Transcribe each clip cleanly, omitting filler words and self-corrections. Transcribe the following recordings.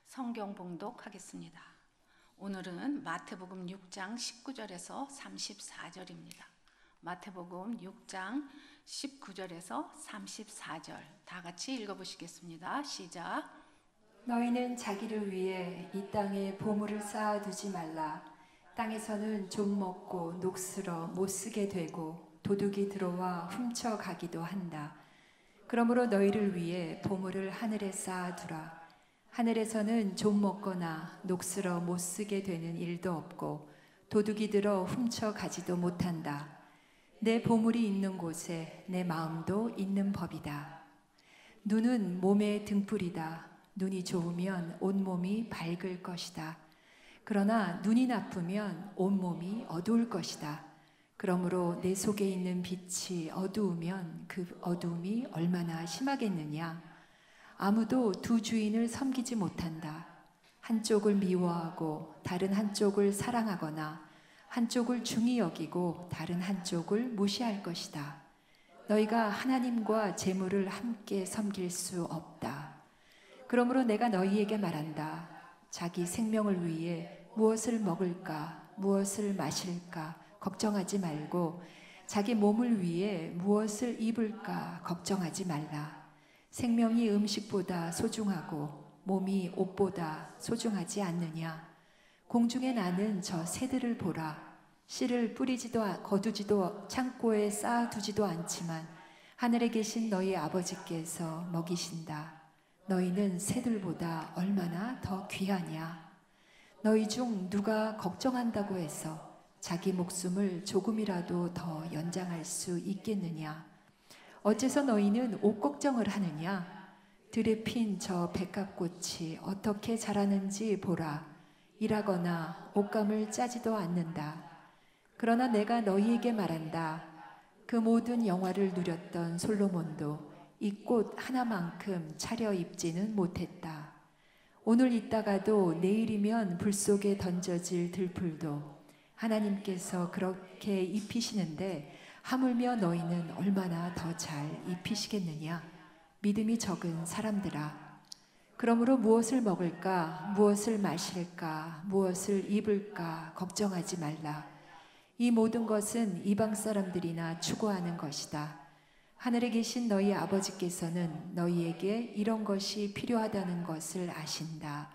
성경 봉독하겠습니다. 오늘은 마태복음 6장 19절에서 34절입니다. 마태복음 6장 19절에서 34절 다 같이 읽어보시겠습니다. 시작. 너희는 자기를 위해 이 땅에 보물을 쌓아두지 말라. 땅에서는 좀 먹고 녹슬어 못 쓰게 되고 도둑이 들어와 훔쳐가기도 한다. 그러므로 너희를 위해 보물을 하늘에 쌓아두라. 하늘에서는 좀 먹거나 녹슬어 못 쓰게 되는 일도 없고 도둑이 들어 훔쳐가지도 못한다. 내 보물이 있는 곳에 내 마음도 있는 법이다. 눈은 몸의 등불이다. 눈이 좋으면 온몸이 밝을 것이다. 그러나 눈이 나쁘면 온몸이 어두울 것이다. 그러므로 내 속에 있는 빛이 어두우면 그 어두움이 얼마나 심하겠느냐. 아무도 두 주인을 섬기지 못한다. 한쪽을 미워하고 다른 한쪽을 사랑하거나 한쪽을 중히 여기고 다른 한쪽을 무시할 것이다. 너희가 하나님과 재물을 함께 섬길 수 없다. 그러므로 내가 너희에게 말한다. 자기 생명을 위해 무엇을 먹을까, 무엇을 마실까 걱정하지 말고 자기 몸을 위해 무엇을 입을까 걱정하지 말라. 생명이 음식보다 소중하고 몸이 옷보다 소중하지 않느냐. 공중에 나는 저 새들을 보라. 씨를 뿌리지도 거두지도 창고에 쌓아두지도 않지만 하늘에 계신 너희 아버지께서 먹이신다. 너희는 새들보다 얼마나 더 귀하냐. 너희 중 누가 걱정한다고 해서 자기 목숨을 조금이라도 더 연장할 수 있겠느냐. 어째서 너희는 옷 걱정을 하느냐. 들에 핀 저 백합꽃이 어떻게 자라는지 보라. 일하거나 옷감을 짜지도 않는다. 그러나 내가 너희에게 말한다. 그 모든 영화를 누렸던 솔로몬도 이 꽃 하나만큼 차려입지는 못했다. 오늘 있다가도 내일이면 불 속에 던져질 들풀도 하나님께서 그렇게 입히시는데 하물며 너희는 얼마나 더 잘 입히시겠느냐. 믿음이 적은 사람들아. 그러므로 무엇을 먹을까, 무엇을 마실까, 무엇을 입을까 걱정하지 말라. 이 모든 것은 이방 사람들이나 추구하는 것이다. 하늘에 계신 너희 아버지께서는 너희에게 이런 것이 필요하다는 것을 아신다.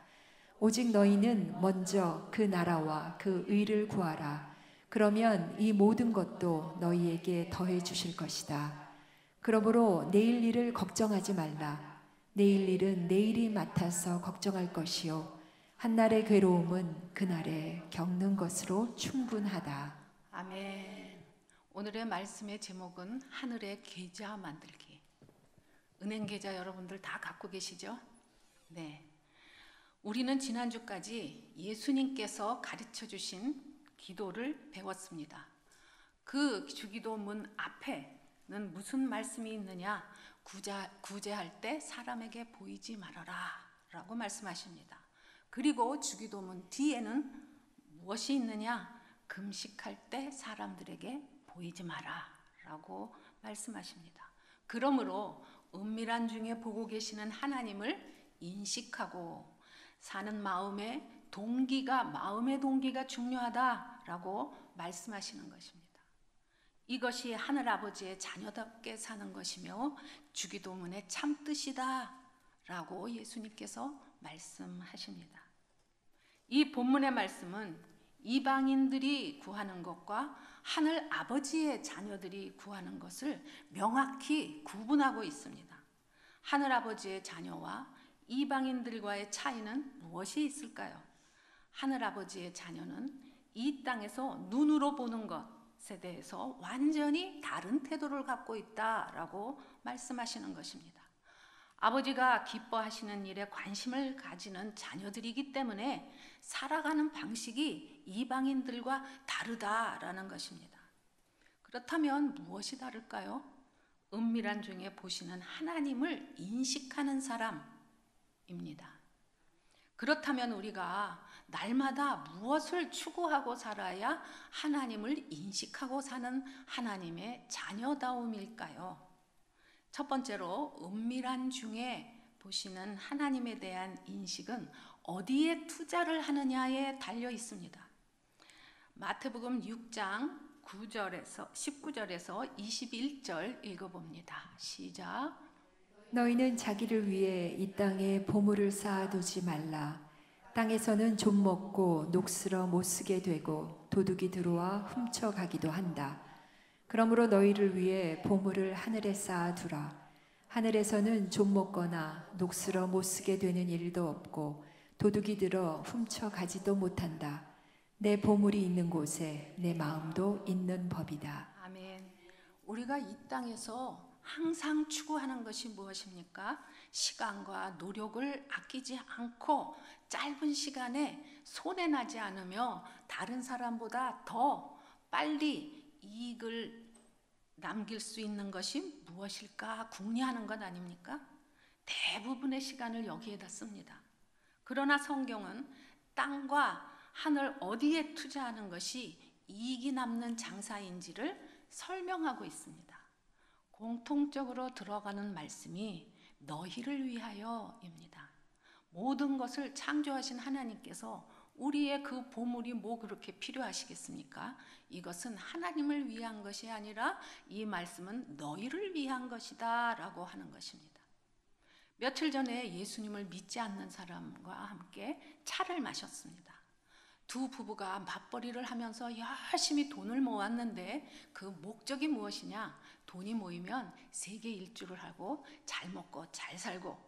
오직 너희는 먼저 그 나라와 그 의를 구하라. 그러면 이 모든 것도 너희에게 더해 주실 것이다. 그러므로 내일 일을 걱정하지 말라. 내일 일은 내일이 맡아서 걱정할 것이요. 한날의 괴로움은 그날에 겪는 것으로 충분하다. 아멘. 오늘의 말씀의 제목은 하늘의 계좌 만들기. 은행 계좌 여러분들 다 갖고 계시죠? 네. 우리는 지난주까지 예수님께서 가르쳐 주신 기도를 배웠습니다. 그 주기도문 앞에는 무슨 말씀이 있느냐? 구제할 때 사람에게 보이지 말아라 라고 말씀하십니다. 그리고 주기도문 뒤에는 무엇이 있느냐? 금식할 때 사람들에게 보이지 마라 라고 말씀하십니다. 그러므로 은밀한 중에 보고 계시는 하나님을 인식하고 사는 마음의 동기가 중요하다라고 말씀하시는 것입니다. 이것이 하늘아버지의 자녀답게 사는 것이며 주기도문의 참뜻이다라고 예수님께서 말씀하십니다. 이 본문의 말씀은 이방인들이 구하는 것과 하늘 아버지의 자녀들이 구하는 것을 명확히 구분하고 있습니다. 하늘 아버지의 자녀와 이방인들과의 차이는 무엇이 있을까요? 하늘 아버지의 자녀는 이 땅에서 눈으로 보는 것에 대해서 완전히 다른 태도를 갖고 있다라고 말씀하시는 것입니다. 아버지가 기뻐하시는 일에 관심을 가지는 자녀들이기 때문에 살아가는 방식이 이방인들과 다르다라는 것입니다. 그렇다면 무엇이 다를까요? 은밀한 중에 보시는 하나님을 인식하는 사람입니다. 그렇다면 우리가 날마다 무엇을 추구하고 살아야 하나님을 인식하고 사는 하나님의 자녀다움일까요? 첫 번째로 은밀한 중에 보시는 하나님에 대한 인식은 어디에 투자를 하느냐에 달려 있습니다. 마태복음 6장 19절에서 21절 읽어봅니다. 시작. 너희는 자기를 위해 이 땅에 보물을 쌓아두지 말라. 땅에서는 좀 먹고 녹슬어 못 쓰게 되고 도둑이 들어와 훔쳐가기도 한다. 그러므로 너희를 위해 보물을 하늘에 쌓아두라. 하늘에서는 좀 먹거나 녹슬어 못 쓰게 되는 일도 없고 도둑이 들어 훔쳐가지도 못한다. 내 보물이 있는 곳에 내 마음도 있는 법이다. 아멘. 우리가 이 땅에서 항상 추구하는 것이 무엇입니까? 시간과 노력을 아끼지 않고 짧은 시간에 손해나지 않으며 다른 사람보다 더 빨리 이익을 남길 수 있는 것이 무엇일까 궁리하는 것 아닙니까? 대부분의 시간을 여기에다 씁니다. 그러나 성경은 땅과 하늘 어디에 투자하는 것이 이익이 남는 장사인지를 설명하고 있습니다. 공통적으로 들어가는 말씀이 너희를 위하여입니다. 모든 것을 창조하신 하나님께서 우리의 그 보물이 뭐 그렇게 필요하시겠습니까? 이것은 하나님을 위한 것이 아니라 이 말씀은 너희를 위한 것이다 라고 하는 것입니다. 며칠 전에 예수님을 믿지 않는 사람과 함께 차를 마셨습니다. 두 부부가 맞벌이를 하면서 열심히 돈을 모았는데 그 목적이 무엇이냐? 돈이 모이면 세계 일주를 하고 잘 먹고 잘 살고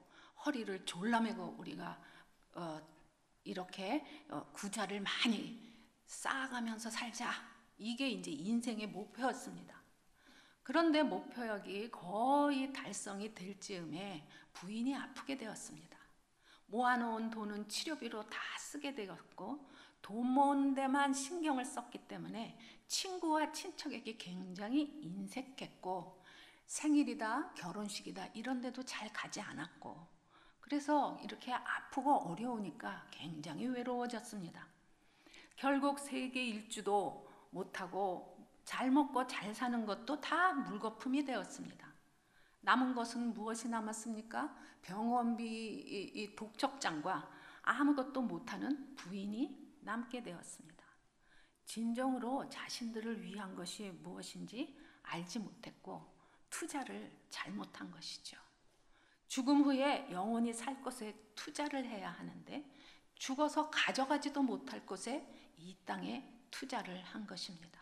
허리를 졸라매고 우리가 이렇게 구자를 많이 쌓아가면서 살자. 이게 이제 인생의 목표였습니다. 그런데 목표역이 거의 달성이 될 즈음에 부인이 아프게 되었습니다. 모아놓은 돈은 치료비로 다 쓰게 되었고 돈 모으는 데만 신경을 썼기 때문에 친구와 친척에게 굉장히 인색했고 생일이다 결혼식이다 이런 데도 잘 가지 않았고 그래서 이렇게 아프고 어려우니까 굉장히 외로워졌습니다. 결국 세계 일주도 못하고 잘 먹고 잘 사는 것도 다 물거품이 되었습니다. 남은 것은 무엇이 남았습니까? 병원비 독촉장과 아무것도 못하는 부인이 남게 되었습니다. 진정으로 자신들을 위한 것이 무엇인지 알지 못했고 투자를 잘못한 것이죠. 죽음 후에 영원히 살 것에 투자를 해야 하는데 죽어서 가져가지도 못할 곳에 이 땅에 투자를 한 것입니다.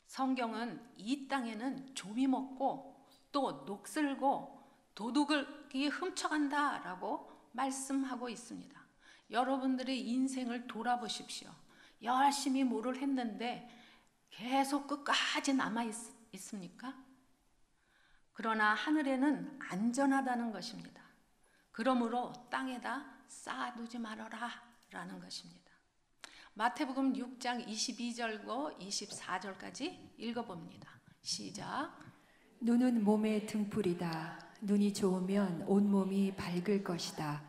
성경은 이 땅에는 좀이 먹고 또 녹슬고 도둑이 훔쳐간다 라고 말씀하고 있습니다. 여러분들의 인생을 돌아보십시오. 열심히 뭐를 했는데 계속 끝까지 남아 있습니까? 그러나 하늘에는 안전하다는 것입니다. 그러므로 땅에다 쌓아두지 말아라 라는 것입니다. 마태복음 6장 22절과 24절까지 읽어봅니다. 시작. 눈은 몸의 등불이다. 눈이 좋으면 온몸이 밝을 것이다.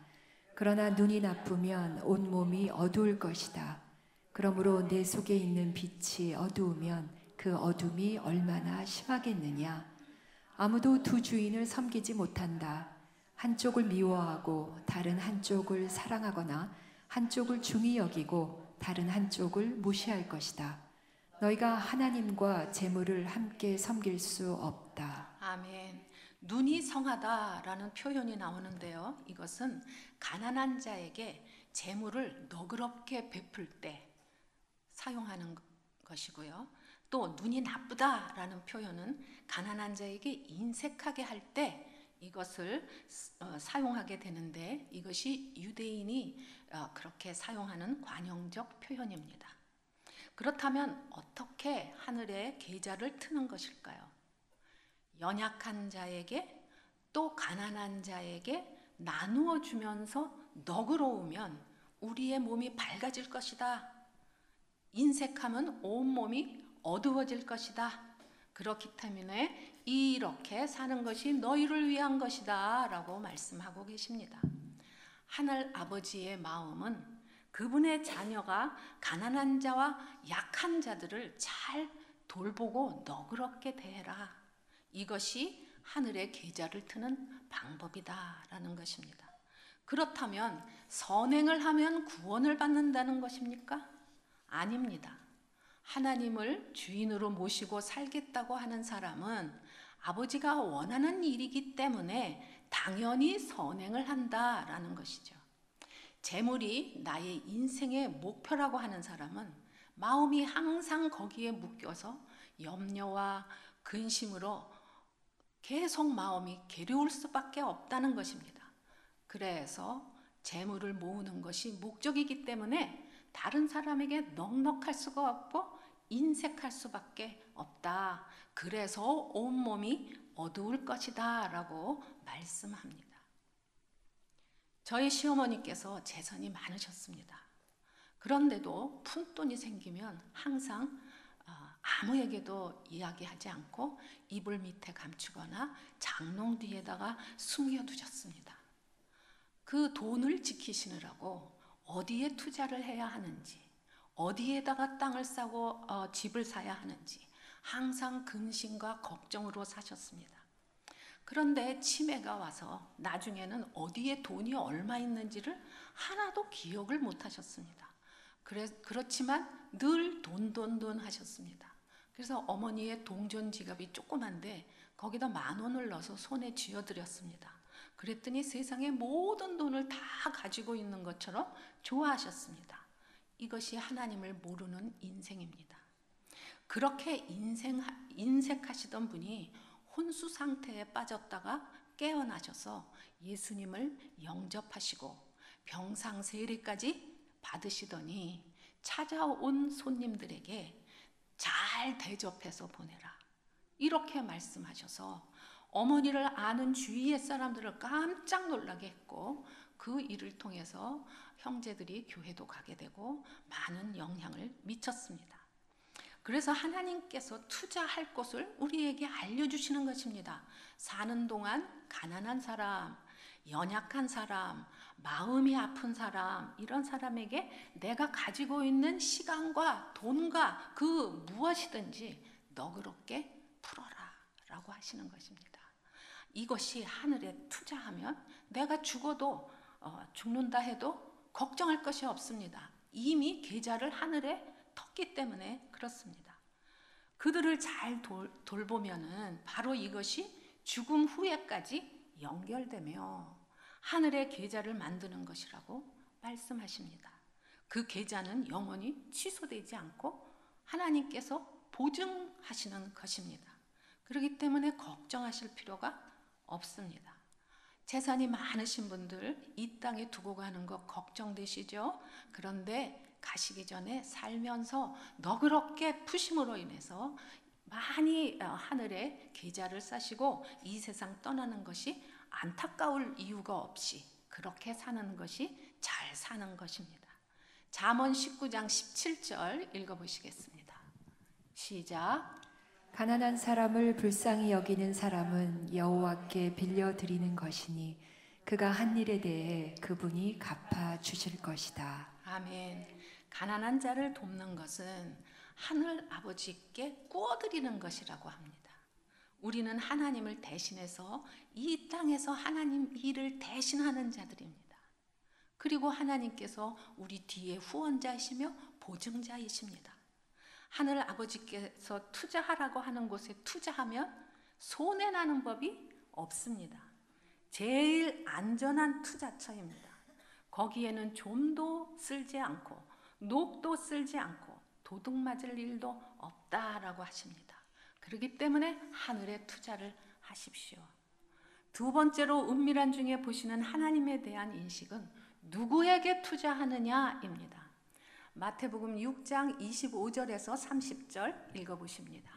그러나 눈이 나쁘면 온몸이 어두울 것이다. 그러므로 내 속에 있는 빛이 어두우면 그 어둠이 얼마나 심하겠느냐. 아무도 두 주인을 섬기지 못한다. 한쪽을 미워하고 다른 한쪽을 사랑하거나 한쪽을 중히 여기고 다른 한쪽을 무시할 것이다. 너희가 하나님과 재물을 함께 섬길 수 없다. 아멘. 눈이 성하다라는 표현이 나오는데요. 이것은 가난한 자에게 재물을 너그럽게 베풀 때 사용하는 것이고요. 또 눈이 나쁘다라는 표현은 가난한 자에게 인색하게 할 때 이것을 사용하게 되는데 이것이 유대인이 그렇게 사용하는 관용적 표현입니다. 그렇다면 어떻게 하늘에 계좌를 트는 것일까요? 연약한 자에게 또 가난한 자에게 나누어 주면서 너그러우면 우리의 몸이 밝아질 것이다. 인색하면 온몸이 어두워질 것이다. 그렇기 때문에 이렇게 사는 것이 너희를 위한 것이다 라고 말씀하고 계십니다. 하늘 아버지의 마음은 그분의 자녀가 가난한 자와 약한 자들을 잘 돌보고 너그럽게 대해라. 이것이 하늘의 계좌를 트는 방법이다라는 것입니다. 그렇다면 선행을 하면 구원을 받는다는 것입니까? 아닙니다. 하나님을 주인으로 모시고 살겠다고 하는 사람은 아버지가 원하는 일이기 때문에 당연히 선행을 한다라는 것이죠. 재물이 나의 인생의 목표라고 하는 사람은 마음이 항상 거기에 묶여서 염려와 근심으로 계속 마음이 괴로울 수밖에 없다는 것입니다. 그래서 재물을 모으는 것이 목적이기 때문에 다른 사람에게 넉넉할 수가 없고 인색할 수밖에 없다. 그래서 온몸이 어두울 것이다 라고 말씀합니다. 저희 시어머니께서 재산이 많으셨습니다. 그런데도 푼돈이 생기면 항상 아무에게도 이야기하지 않고 이불 밑에 감추거나 장롱 뒤에다가 숨겨두셨습니다. 그 돈을 지키시느라고 어디에 투자를 해야 하는지, 어디에다가 땅을 사고 집을 사야 하는지 항상 근심과 걱정으로 사셨습니다. 그런데 치매가 와서 나중에는 어디에 돈이 얼마 있는지를 하나도 기억을 못 하셨습니다. 그렇지만 늘 돈 하셨습니다. 그래서 어머니의 동전 지갑이 조그만데 거기다 10,000원을 넣어서 손에 쥐어드렸습니다. 그랬더니 세상의 모든 돈을 다 가지고 있는 것처럼 좋아하셨습니다. 이것이 하나님을 모르는 인생입니다. 그렇게 인색하시던 분이 혼수 상태에 빠졌다가 깨어나셔서 예수님을 영접하시고 병상 세례까지 받으시더니 찾아온 손님들에게 잘 대접해서 보내라. 이렇게 말씀하셔서 어머니를 아는 주위의 사람들을 깜짝 놀라게 했고 그 일을 통해서 형제들이 교회도 가게 되고 많은 영향을 미쳤습니다. 그래서 하나님께서 투자할 곳을 우리에게 알려주시는 것입니다. 사는 동안 가난한 사람, 연약한 사람, 마음이 아픈 사람, 이런 사람에게 내가 가지고 있는 시간과 돈과 그 무엇이든지 너그럽게 풀어라 라고 하시는 것입니다. 이것이 하늘에 투자하면 내가 죽어도 죽는다 해도 걱정할 것이 없습니다. 이미 계좌를 하늘에 텄기 때문에 그렇습니다. 그들을 잘 돌보면은 바로 이것이 죽음 후에까지 연결되며 하늘의 계좌를 만드는 것이라고 말씀하십니다. 그 계좌는 영원히 취소되지 않고 하나님께서 보증하시는 것입니다. 그렇기 때문에 걱정하실 필요가 없습니다. 재산이 많으신 분들 이 땅에 두고 가는 거 걱정되시죠? 그런데 가시기 전에 살면서 너그럽게 푸심으로 인해서 많이 하늘에 계좌를 싸시고 이 세상 떠나는 것이 안타까울 이유가 없이 그렇게 사는 것이 잘 사는 것입니다. 잠언 19장 17절 읽어보시겠습니다. 시작. 가난한 사람을 불쌍히 여기는 사람은 여호와께 빌려드리는 것이니 그가 한 일에 대해 그분이 갚아 주실 것이다. 아멘. 가난한 자를 돕는 것은 하늘 아버지께 꾸어드리는 것이라고 합니다. 우리는 하나님을 대신해서 이 땅에서 하나님 일을 대신하는 자들입니다. 그리고 하나님께서 우리 뒤에 후원자이시며 보증자이십니다. 하늘 아버지께서 투자하라고 하는 곳에 투자하면 손해나는 법이 없습니다. 제일 안전한 투자처입니다. 거기에는 좀도 쓸지 않고 녹도 쓸지 않고 도둑 맞을 일도 없다라고 하십니다. 그렇기 때문에 하늘에 투자를 하십시오. 두 번째로 은밀한 중에 보시는 하나님에 대한 인식은 누구에게 투자하느냐입니다. 마태복음 6장 25절에서 30절 읽어보십니다.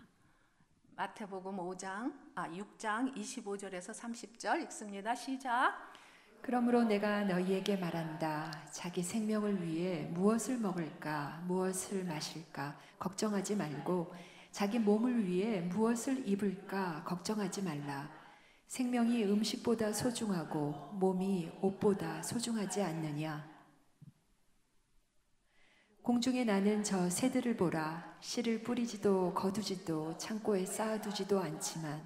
마태복음 6장 25절에서 30절 읽습니다. 시작. 그러므로 내가 너희에게 말한다. 자기 생명을 위해 무엇을 먹을까, 무엇을 마실까 걱정하지 말고 자기 몸을 위해 무엇을 입을까 걱정하지 말라. 생명이 음식보다 소중하고 몸이 옷보다 소중하지 않느냐. 공중에 나는 저 새들을 보라. 씨를 뿌리지도 거두지도 창고에 쌓아두지도 않지만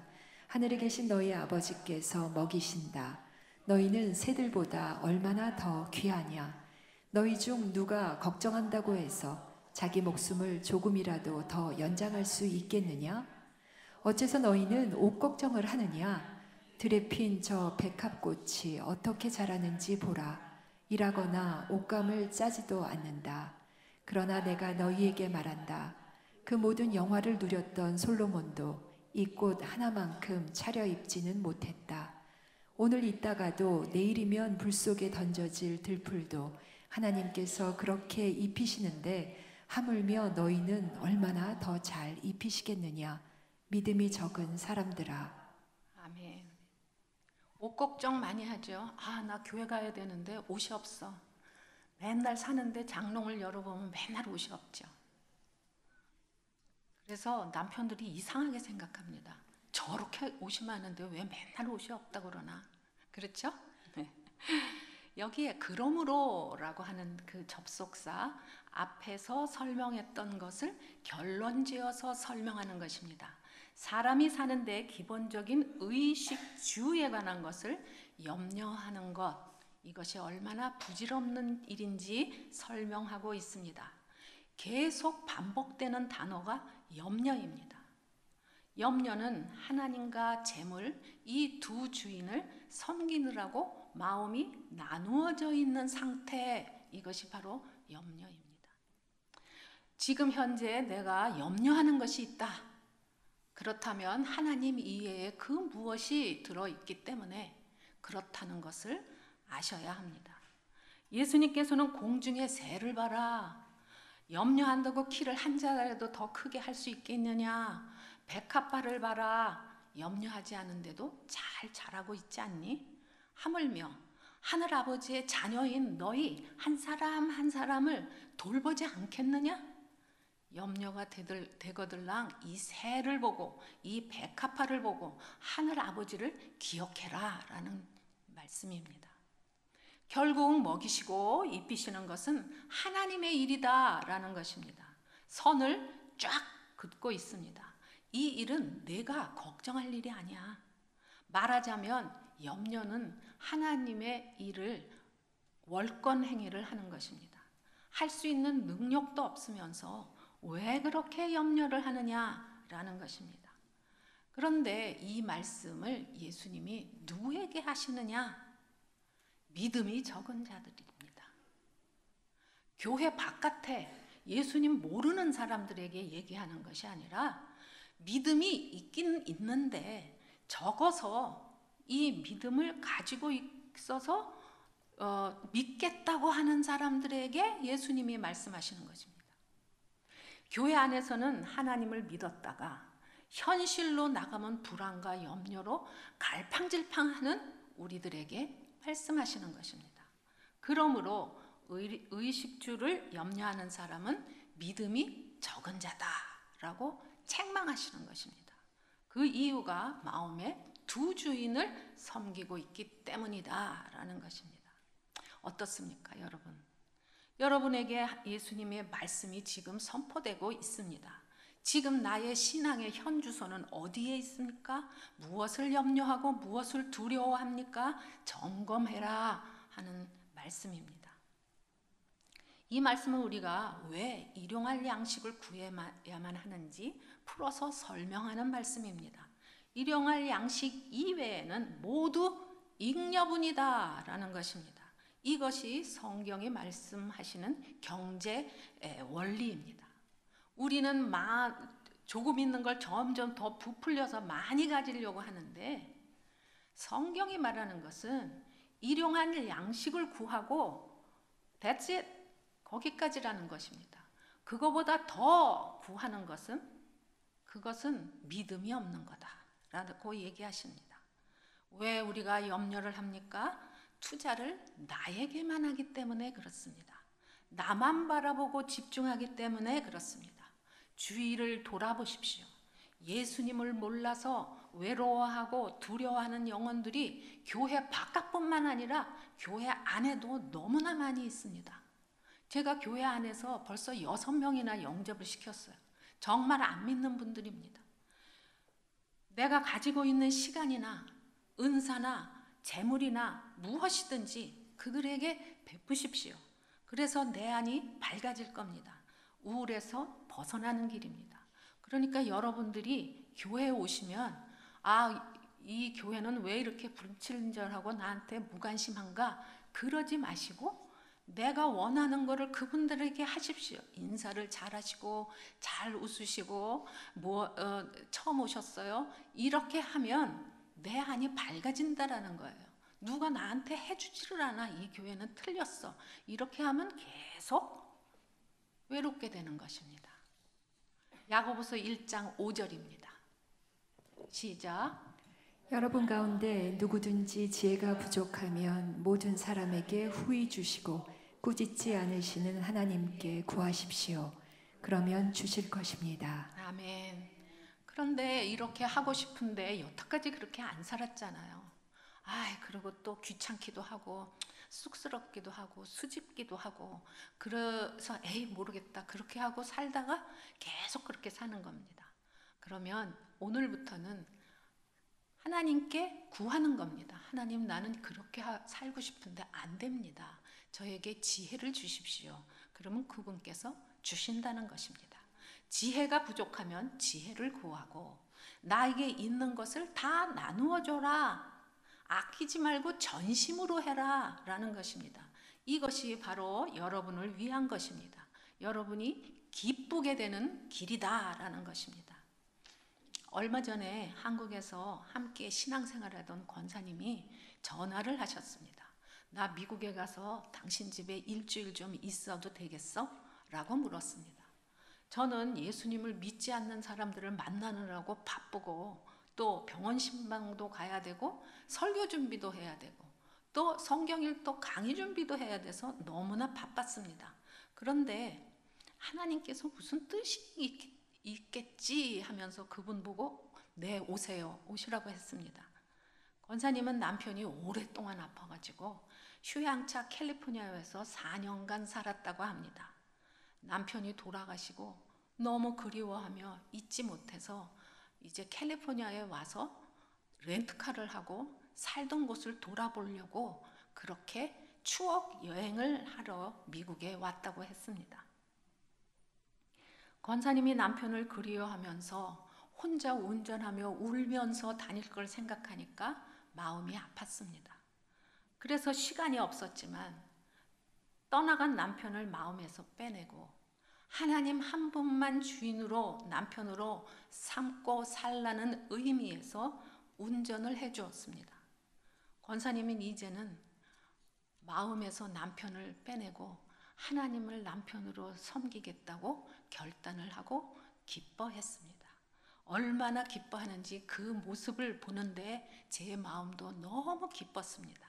하늘에 계신 너희 아버지께서 먹이신다. 너희는 새들보다 얼마나 더 귀하냐. 너희 중 누가 걱정한다고 해서 자기 목숨을 조금이라도 더 연장할 수 있겠느냐? 어째서 너희는 옷 걱정을 하느냐? 들에 핀 저 백합꽃이 어떻게 자라는지 보라. 일하거나 옷감을 짜지도 않는다. 그러나 내가 너희에게 말한다. 그 모든 영화를 누렸던 솔로몬도 이 꽃 하나만큼 차려입지는 못했다. 오늘 있다가도 내일이면 불 속에 던져질 들풀도 하나님께서 그렇게 입히시는데 하물며 너희는 얼마나 더 잘 입히시겠느냐. 믿음이 적은 사람들아. 아멘. 옷 걱정 많이 하죠. 아, 나 교회 가야 되는데 옷이 없어. 맨날 사는데 장롱을 열어보면 맨날 옷이 없죠. 그래서 남편들이 이상하게 생각합니다. 저렇게 옷이 많은데 왜 맨날 옷이 없다고 그러나. 그렇죠? 네. 여기에 그러므로라고 하는 그 접속사 앞에서 설명했던 것을 결론지어서 설명하는 것입니다. 사람이 사는데 기본적인 의식주에 관한 것을 염려하는 것, 이것이 얼마나 부질없는 일인지 설명하고 있습니다. 계속 반복되는 단어가 염려입니다. 염려는 하나님과 재물, 이 두 주인을 섬기느라고 마음이 나누어져 있는 상태, 이것이 바로 염려입니다. 지금 현재 내가 염려하는 것이 있다. 그렇다면 하나님 이외에 그 무엇이 들어있기 때문에 그렇다는 것을 아셔야 합니다. 예수님께서는 공중의 새를 봐라. 염려한다고 키를 한 자라도 더 크게 할 수 있겠느냐. 백합화를 봐라. 염려하지 않은데도 잘 자라고 있지 않니? 하물며 하늘아버지의 자녀인 너희 한 사람 한 사람을 돌보지 않겠느냐? 염려가 되거들랑 이 새를 보고 이 백합화를 보고 하늘아버지를 기억해라 라는 말씀입니다. 결국 먹이시고 입히시는 것은 하나님의 일이다 라는 것입니다. 선을 쫙 긋고 있습니다. 이 일은 내가 걱정할 일이 아니야. 말하자면 염려는 하나님의 일을 월권 행위를 하는 것입니다. 할 수 있는 능력도 없으면서 왜 그렇게 염려를 하느냐라는 것입니다. 그런데 이 말씀을 예수님이 누구에게 하시느냐? 믿음이 적은 자들입니다. 교회 바깥에 예수님 모르는 사람들에게 얘기하는 것이 아니라 믿음이 있긴 있는데 적어서 이 믿음을 가지고 있어서 믿겠다고 하는 사람들에게 예수님이 말씀하시는 것입니다. 교회 안에서는 하나님을 믿었다가 현실로 나가면 불안과 염려로 갈팡질팡하는 우리들에게 말씀하시는 것입니다. 그러므로 의식주를 염려하는 사람은 믿음이 적은 자다라고 책망하시는 것입니다. 그 이유가 마음에 두 주인을 섬기고 있기 때문이다라는 것입니다. 어떻습니까, 여러분? 여러분에게 예수님의 말씀이 지금 선포되고 있습니다. 지금 나의 신앙의 현주소는 어디에 있습니까? 무엇을 염려하고 무엇을 두려워합니까? 점검해라 하는 말씀입니다. 이 말씀은 우리가 왜 일용할 양식을 구해야만 하는지 풀어서 설명하는 말씀입니다. 일용할 양식 이외에는 모두 잉여분이다 라는 것입니다. 이것이 성경이 말씀하시는 경제 원리입니다. 우리는 조금 있는 걸 점점 더 부풀려서 많이 가지려고 하는데 성경이 말하는 것은 일용할 양식을 구하고 that's it, 거기까지라는 것입니다. 그거보다 더 구하는 것은 그것은 믿음이 없는 거다라고 얘기하십니다. 왜 우리가 염려를 합니까? 투자를 나에게만 하기 때문에 그렇습니다. 나만 바라보고 집중하기 때문에 그렇습니다. 주위를 돌아보십시오. 예수님을 몰라서 외로워하고 두려워하는 영혼들이 교회 바깥뿐만 아니라 교회 안에도 너무나 많이 있습니다. 제가 교회 안에서 벌써 6명이나 영접을 시켰어요. 정말 안 믿는 분들입니다. 내가 가지고 있는 시간이나 은사나 재물이나 무엇이든지 그들에게 베푸십시오. 그래서 내 안이 밝아질 겁니다. 우울에서 벗어나는 길입니다. 그러니까 여러분들이 교회에 오시면 이 교회는 왜 이렇게 불친절하고 나한테 무관심한가 그러지 마시고 내가 원하는 거를 그분들에게 하십시오. 인사를 잘 하시고 잘 웃으시고 처음 오셨어요? 이렇게 하면 내 안이 밝아진다라는 거예요. 누가 나한테 해주지를 않아. 이 교회는 틀렸어. 이렇게 하면 계속 외롭게 되는 것입니다. 야고보서 1장 5절입니다. 시작. 여러분 가운데 누구든지 지혜가 부족하면 모든 사람에게 후히 주시고 꾸짖지 않으시는 하나님께 구하십시오. 그러면 주실 것입니다. 아멘. 그런데 이렇게 하고 싶은데 여태까지 그렇게 안 살았잖아요. 그리고 또 귀찮기도 하고 쑥스럽기도 하고 수줍기도 하고 그래서 모르겠다 그렇게 하고 살다가 계속 그렇게 사는 겁니다. 그러면 오늘부터는 하나님께 구하는 겁니다. 하나님, 나는 그렇게 살고 싶은데 안 됩니다. 저에게 지혜를 주십시오. 그러면 그분께서 주신다는 것입니다. 지혜가 부족하면 지혜를 구하고 나에게 있는 것을 다 나누어 줘라. 아끼지 말고 전심으로 해라 라는 것입니다. 이것이 바로 여러분을 위한 것입니다. 여러분이 기쁘게 되는 길이다 라는 것입니다. 얼마 전에 한국에서 함께 신앙생활하던 권사님이 전화를 하셨습니다. 나 미국에 가서 당신 집에 일주일 좀 있어도 되겠어? 라고 물었습니다. 저는 예수님을 믿지 않는 사람들을 만나느라고 바쁘고 또 병원 신방도 가야 되고 설교 준비도 해야 되고 또 성경일도 강의 준비도 해야 돼서 너무나 바빴습니다. 그런데 하나님께서 무슨 뜻이 있겠지 하면서 그분 보고 네, 오시라고 했습니다. 권사님은 남편이 오랫동안 아파가지고 휴양차 캘리포니아에서 4년간 살았다고 합니다. 남편이 돌아가시고 너무 그리워하며 잊지 못해서 이제 캘리포니아에 와서 렌트카를 하고 살던 곳을 돌아보려고 그렇게 추억 여행을 하러 미국에 왔다고 했습니다. 권사님이 남편을 그리워하면서 혼자 운전하며 울면서 다닐 걸 생각하니까 마음이 아팠습니다. 그래서 시간이 없었지만 떠나간 남편을 마음에서 빼내고 하나님 한 분만 주인으로 남편으로 삼고 살라는 의미에서 운전을 해주었습니다. 권사님은 이제는 마음에서 남편을 빼내고 하나님을 남편으로 섬기겠다고 결단을 하고 기뻐했습니다. 얼마나 기뻐하는지 그 모습을 보는데 제 마음도 너무 기뻤습니다.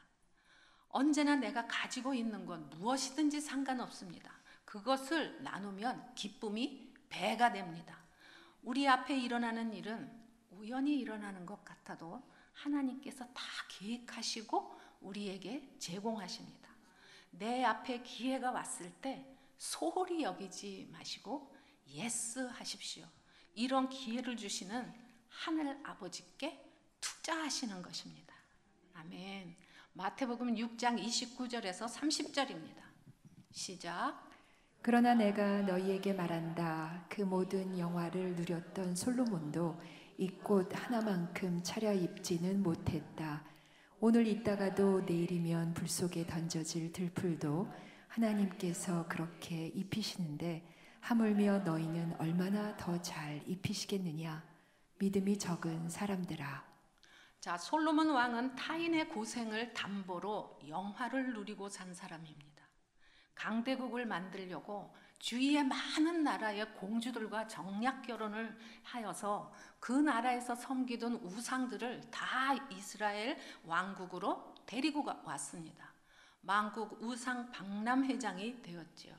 언제나 내가 가지고 있는 건 무엇이든지 상관없습니다. 그것을 나누면 기쁨이 배가 됩니다. 우리 앞에 일어나는 일은 우연히 일어나는 것 같아도 하나님께서 다 계획하시고 우리에게 제공하십니다. 내 앞에 기회가 왔을 때 소홀히 여기지 마시고 예스 하십시오. 이런 기회를 주시는 하늘 아버지께 투자하시는 것입니다. 아멘. 마태복음 6장 29절에서 30절입니다. 시작. 그러나 내가 너희에게 말한다. 그 모든 영화를 누렸던 솔로몬도 이 꽃 하나만큼 차려입지는 못했다. 오늘 있다가도 내일이면 불 속에 던져질 들풀도 하나님께서 그렇게 입히시는데 하물며 너희는 얼마나 더 잘 입히시겠느냐. 믿음이 적은 사람들아. 자, 솔로몬 왕은 타인의 고생을 담보로 영화를 누리고 산 사람입니다. 강대국을 만들려고 주위의 많은 나라의 공주들과 정략 결혼을 하여서 그 나라에서 섬기던 우상들을 다 이스라엘 왕국으로 데리고 왔습니다. 만국 우상 박람회장이 되었지요.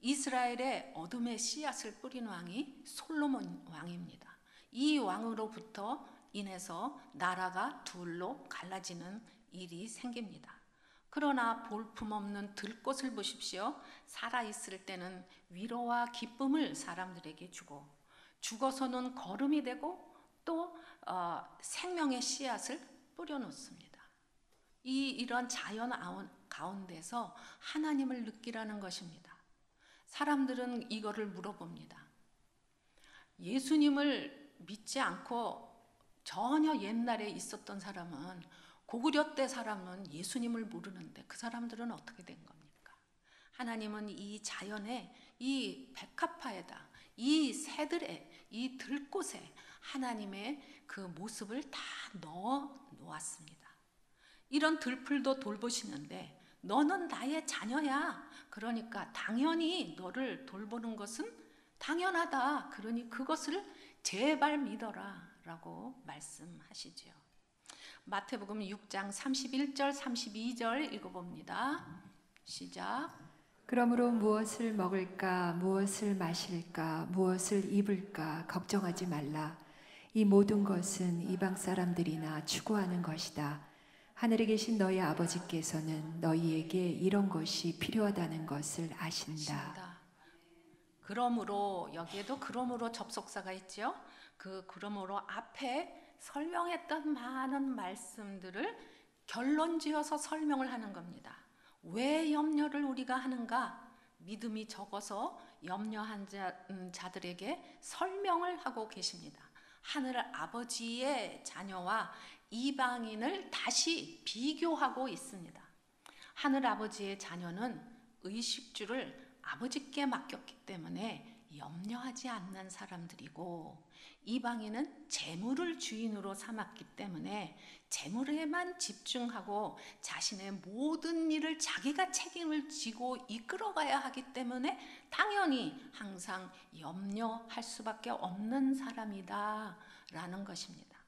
이스라엘의 어둠의 씨앗을 뿌린 왕이 솔로몬 왕입니다. 이 왕으로부터 인해서 나라가 둘로 갈라지는 일이 생깁니다. 그러나 볼품없는 들꽃을 보십시오. 살아있을 때는 위로와 기쁨을 사람들에게 주고 죽어서는 거름이 되고 또 생명의 씨앗을 뿌려놓습니다. 이런 자연 가운데서 하나님을 느끼라는 것입니다. 사람들은 이거를 물어봅니다. 예수님을 믿지 않고 전혀 옛날에 있었던 사람은, 고구려 때 사람은 예수님을 모르는데 그 사람들은 어떻게 된 겁니까? 하나님은 이 자연에, 이 백합화에다, 이 새들에, 이 들꽃에 하나님의 그 모습을 다 넣어 놓았습니다. 이런 들풀도 돌보시는데 너는 나의 자녀야. 그러니까 당연히 너를 돌보는 것은 당연하다. 그러니 그것을 제발 믿어라 라고 말씀하시지요. 마태복음 6장 31절 32절 읽어봅니다. 시작. 그러므로 무엇을 먹을까, 무엇을 마실까, 무엇을 입을까 걱정하지 말라. 이 모든 것은 이방 사람들이나 추구하는 것이다. 하늘에 계신 너희 아버지께서는 너희에게 이런 것이 필요하다는 것을 아신다. 그러므로, 여기에도 그러므로 접속사가 있죠. 그러므로 앞에 설명했던 많은 말씀들을 결론지어서 설명을 하는 겁니다. 왜 염려를 우리가 하는가? 믿음이 적어서 염려한 자들에게 설명을 하고 계십니다. 하늘 아버지의 자녀와 이방인을 다시 비교하고 있습니다. 하늘 아버지의 자녀는 의식주를 아버지께 맡겼기 때문에 염려하지 않는 사람들이고, 이방인은 재물을 주인으로 삼았기 때문에 재물에만 집중하고 자신의 모든 일을 자기가 책임을 지고 이끌어가야 하기 때문에 당연히 항상 염려할 수밖에 없는 사람이다 라는 것입니다.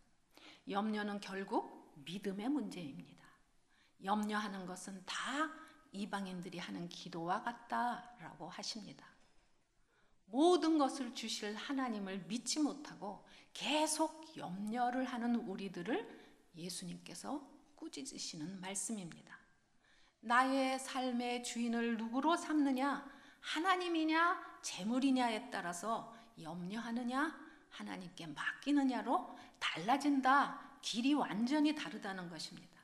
염려는 결국 믿음의 문제입니다. 염려하는 것은 다 이방인들이 하는 기도와 같다라고 하십니다. 모든 것을 주실 하나님을 믿지 못하고 계속 염려를 하는 우리들을 예수님께서 꾸짖으시는 말씀입니다. 나의 삶의 주인을 누구로 삼느냐? 하나님이냐 재물이냐에 따라서 염려하느냐 하나님께 맡기느냐로 달라진다. 길이 완전히 다르다는 것입니다.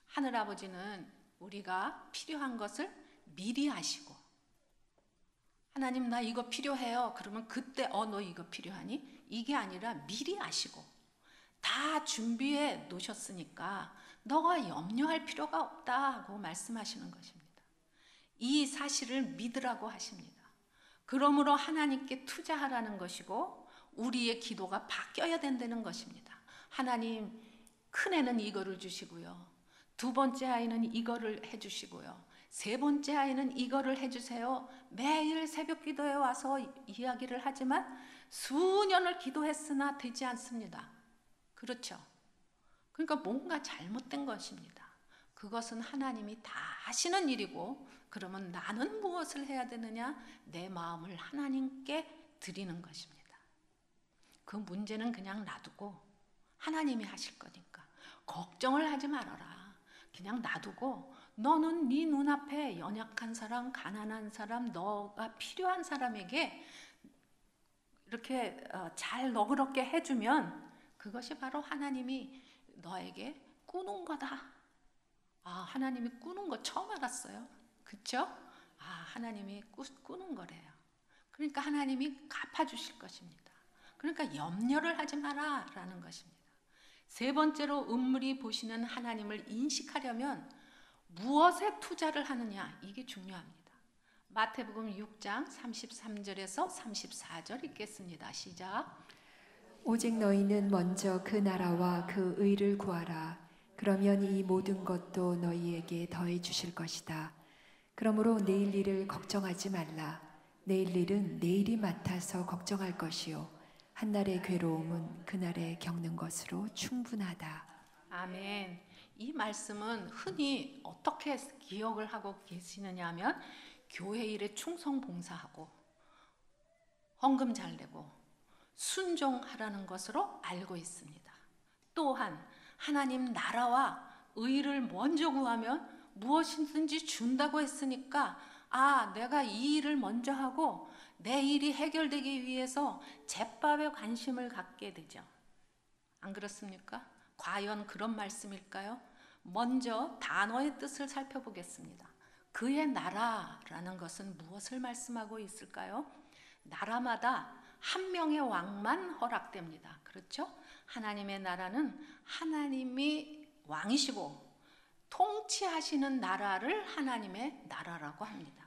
하늘아버지는 우리가 필요한 것을 미리 아시고, 하나님 나 이거 필요해요. 그러면 그때 너 이거 필요하니? 이게 아니라 미리 아시고 다 준비해 놓으셨으니까 너가 염려할 필요가 없다 하고 말씀하시는 것입니다. 이 사실을 믿으라고 하십니다. 그러므로 하나님께 투자하라는 것이고 우리의 기도가 바뀌어야 된다는 것입니다. 하나님, 큰애는 이거를 주시고요, 두 번째 아이는 이거를 해주시고요, 세 번째 아이는 이거를 해주세요. 매일 새벽 기도에 와서 이야기를 하지만 수년을 기도했으나 되지 않습니다. 그렇죠? 그러니까 뭔가 잘못된 것입니다. 그것은 하나님이 다 하시는 일이고, 그러면 나는 무엇을 해야 되느냐? 내 마음을 하나님께 드리는 것입니다. 그 문제는 그냥 놔두고 하나님이 하실 거니까 걱정을 하지 말아라. 그냥 놔두고 너는 네 눈앞에 연약한 사람, 가난한 사람, 너가 필요한 사람에게 이렇게 잘 너그럽게 해주면 그것이 바로 하나님이 너에게 꾸는 거다. 하나님이 꾸는 거 처음 알았어요. 그렇죠? 하나님이 꾸는 거래요. 그러니까 하나님이 갚아주실 것입니다. 그러니까 염려를 하지 마라 라는 것입니다. 세 번째로 음물이 보시는 하나님을 인식하려면 무엇에 투자를 하느냐, 이게 중요합니다. 마태복음 6장 33절에서 34절 읽겠습니다. 시작. 오직 너희는 먼저 그 나라와 그 의를 구하라. 그러면 이 모든 것도 너희에게 더해 주실 것이다. 그러므로 내일 일을 걱정하지 말라. 내일 일은 내일이 맡아서 걱정할 것이요, 한날의 괴로움은 그날에 겪는 것으로 충분하다. 아멘. 이 말씀은 흔히 어떻게 기억을 하고 계시느냐 하면 교회 일에 충성 봉사하고 헌금 잘 내고 순종하라는 것으로 알고 있습니다. 또한 하나님 나라와 의를 먼저 구하면 무엇이든지 준다고 했으니까 내가 이 일을 먼저 하고 내 일이 해결되기 위해서 제밥에 관심을 갖게 되죠. 안 그렇습니까? 과연 그런 말씀일까요? 먼저 단어의 뜻을 살펴보겠습니다. 그의 나라라는 것은 무엇을 말씀하고 있을까요? 나라마다 한 명의 왕만 허락됩니다. 그렇죠? 하나님의 나라는 하나님이 왕이시고 통치하시는 나라를 하나님의 나라라고 합니다.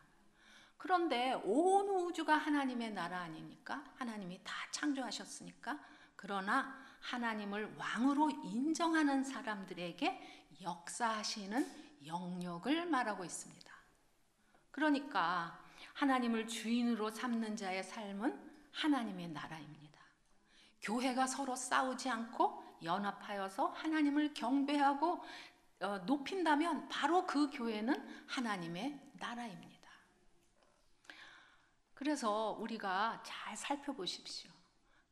그런데 온 우주가 하나님의 나라 아닙니까? 하나님이 다 창조하셨으니까. 그러나 하나님을 왕으로 인정하는 사람들에게 역사하시는 영역을 말하고 있습니다. 그러니까 하나님을 주인으로 삼는 자의 삶은 하나님의 나라입니다. 교회가 서로 싸우지 않고 연합하여서 하나님을 경배하고 높인다면 바로 그 교회는 하나님의 나라입니다. 그래서 우리가 잘 살펴보십시오.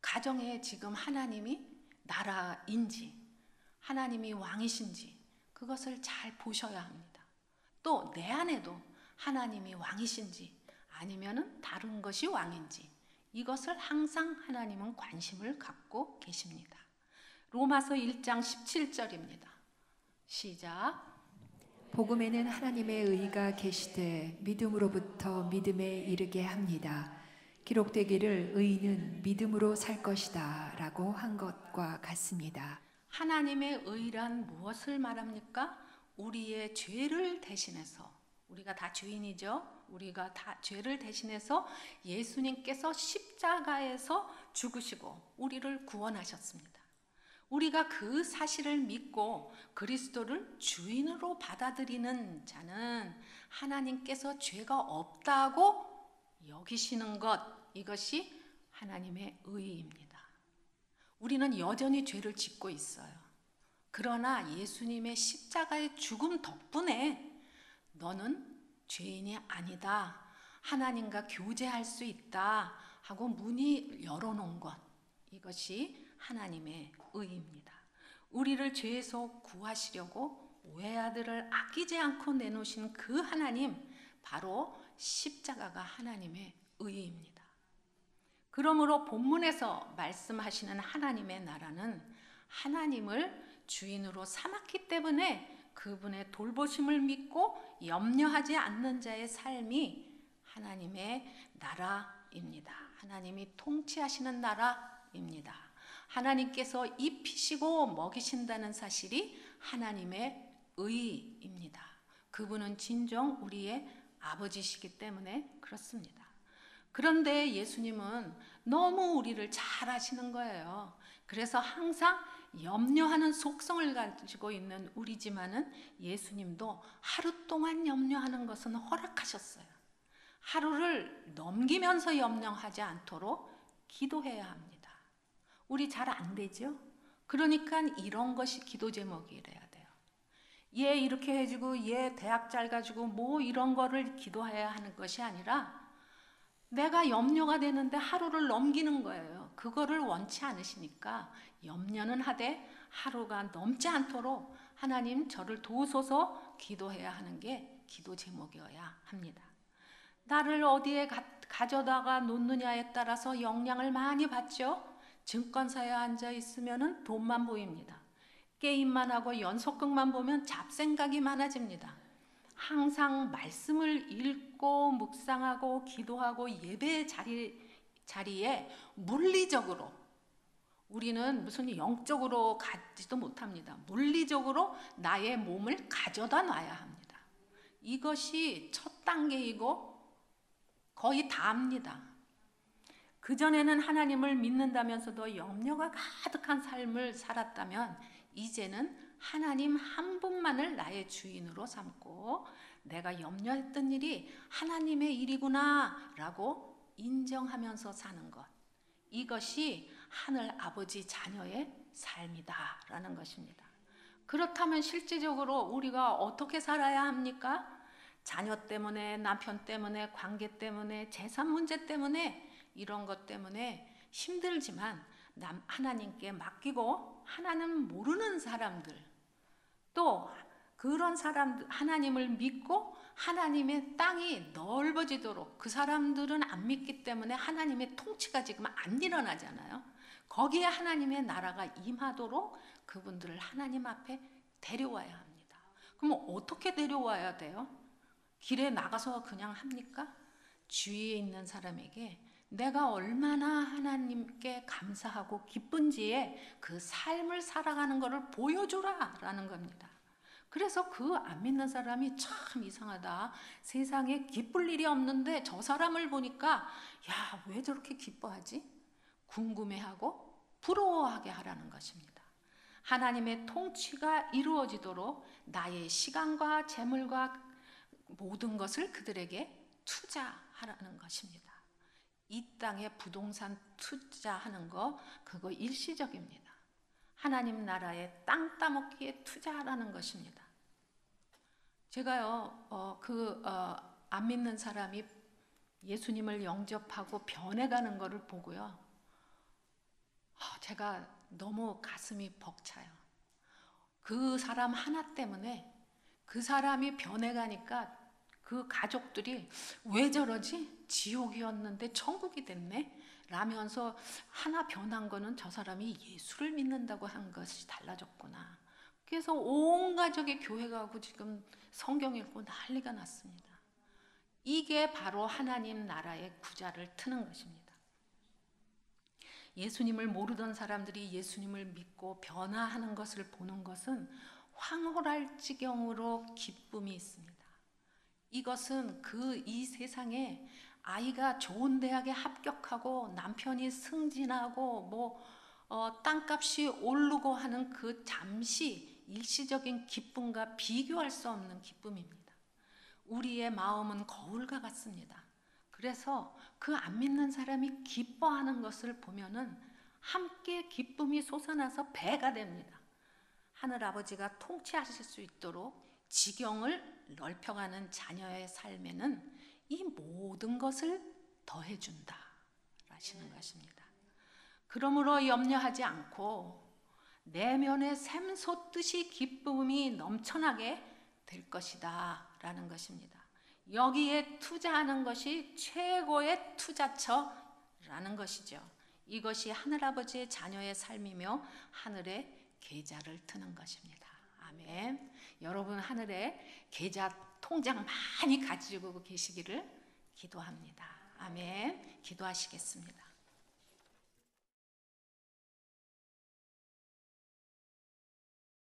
가정에 지금 하나님이 나라인지, 하나님이 왕이신지 그것을 잘 보셔야 합니다. 또 내 안에도 하나님이 왕이신지 아니면 다른 것이 왕인지 이것을 항상 하나님은 관심을 갖고 계십니다. 로마서 1장 17절입니다. 시작. 복음에는 하나님의 의가 계시되 믿음으로부터 믿음에 이르게 합니다. 기록되기를 의인은 믿음으로 살 것이다 라고 한 것과 같습니다. 하나님의 의란 무엇을 말합니까? 우리의 죄를 대신해서, 우리가 다 죄인이죠. 우리가 다 죄를 대신해서 예수님께서 십자가에서 죽으시고 우리를 구원하셨습니다. 우리가 그 사실을 믿고 그리스도를 주인으로 받아들이는 자는 하나님께서 죄가 없다고 여기시는 것, 이것이 하나님의 의입니다. 우리는 여전히 죄를 짓고 있어요. 그러나 예수님의 십자가의 죽음 덕분에 너는 죄인이 아니다, 하나님과 교제할 수 있다 하고 문이 열어놓은 것, 이것이 하나님의 의입니다. 우리를 죄에서 구하시려고 외아들을 아끼지 않고 내놓으신 그 하나님, 바로 십자가가 하나님의 의입니다. 그러므로 본문에서 말씀하시는 하나님의 나라는 하나님을 주인으로 삼았기 때문에 그분의 돌보심을 믿고 염려하지 않는 자의 삶이 하나님의 나라입니다. 하나님이 통치하시는 나라입니다. 하나님께서 입히시고 먹이신다는 사실이 하나님의 의입니다. 그분은 진정 우리의 아버지시기 때문에 그렇습니다. 그런데 예수님은 너무 우리를 잘 아시는 거예요. 그래서 항상 염려하는 속성을 가지고 있는 우리지만은 예수님도 하루 동안 염려하는 것은 허락하셨어요. 하루를 넘기면서 염려하지 않도록 기도해야 합니다. 우리 잘 안 되죠? 그러니까 이런 것이 기도 제목이래야 돼요. 얘 이렇게 해주고 얘 대학 잘 가지고 뭐 이런 거를 기도해야 하는 것이 아니라 내가 염려가 되는데 하루를 넘기는 거예요. 그거를 원치 않으시니까 염려는 하되 하루가 넘지 않도록 하나님 저를 도우소서 기도해야 하는 게 기도 제목이어야 합니다. 나를 어디에 가져다가 놓느냐에 따라서 영향을 많이 받죠. 증권사에 앉아 있으면 돈만 보입니다. 게임만 하고 연속극만 보면 잡생각이 많아집니다. 항상 말씀을 읽고 묵상하고 기도하고 예배 자리에 물리적으로, 우리는 무슨 영적으로 가지도 못합니다. 물리적으로 나의 몸을 가져다 놔야 합니다. 이것이 첫 단계이고 거의 다입니다. 그전에는 하나님을 믿는다면서도 염려가 가득한 삶을 살았다면 이제는 하나님 한 분만을 나의 주인으로 삼고 내가 염려했던 일이 하나님의 일이구나 라고 인정하면서 사는 것, 이것이 하늘 아버지 자녀의 삶이다 라는 것입니다. 그렇다면 실질적으로 우리가 어떻게 살아야 합니까? 자녀 때문에, 남편 때문에, 관계 때문에, 재산 문제 때문에, 이런 것 때문에 힘들지만 하나님께 맡기고 하나님 모르는 사람들, 또 그런 사람들, 하나님을 믿고 하나님의 땅이 넓어지도록, 그 사람들은 안 믿기 때문에 하나님의 통치가 지금 안 일어나잖아요. 거기에 하나님의 나라가 임하도록 그분들을 하나님 앞에 데려와야 합니다. 그럼 어떻게 데려와야 돼요? 길에 나가서 그냥 합니까? 주위에 있는 사람에게 내가 얼마나 하나님께 감사하고 기쁜지에 그 삶을 살아가는 것을 보여주라 라는 겁니다. 그래서 그 안 믿는 사람이 참 이상하다. 세상에 기쁠 일이 없는데 저 사람을 보니까 야, 왜 저렇게 기뻐하지? 궁금해하고 부러워하게 하라는 것입니다. 하나님의 통치가 이루어지도록 나의 시간과 재물과 모든 것을 그들에게 투자하라는 것입니다. 이 땅에 부동산 투자하는 거 그거 일시적입니다. 하나님 나라에 땅 따먹기에 투자하라는 것입니다. 제가요 안 믿는 사람이 예수님을 영접하고 변해가는 것을 보고요, 제가 너무 가슴이 벅차요. 그 사람 하나 때문에 그 사람이 변해가니까 그 가족들이 왜 저러지? 지옥이었는데 천국이 됐네? 라면서 하나 변한 거는 저 사람이 예수를 믿는다고 한 것이 달라졌구나. 그래서 온 가족이 교회 가고 지금 성경 읽고 난리가 났습니다. 이게 바로 하나님 나라의 구자를 트는 것입니다. 예수님을 모르던 사람들이 예수님을 믿고 변화하는 것을 보는 것은 황홀할 지경으로 기쁨이 있습니다. 이것은 이 세상에 아이가 좋은 대학에 합격하고 남편이 승진하고 땅값이 오르고 하는 그 잠시 일시적인 기쁨과 비교할 수 없는 기쁨입니다. 우리의 마음은 거울과 같습니다. 그래서 그 안 믿는 사람이 기뻐하는 것을 보면은 함께 기쁨이 솟아나서 배가 됩니다. 하늘 아버지가 통치하실 수 있도록 지경을 넓혀가는 자녀의 삶에는 이 모든 것을 더해준다 라시는 것입니다. 그러므로 염려하지 않고 내면에 샘솟듯이 기쁨이 넘쳐나게 될 것이다 라는 것입니다. 여기에 투자하는 것이 최고의 투자처라는 것이죠. 이것이 하늘아버지의 자녀의 삶이며 하늘의 계좌를 트는 것입니다. 아멘. 여러분 하늘에 계좌 통장 많이 가지고 계시기를 기도합니다. 아멘. 기도하시겠습니다.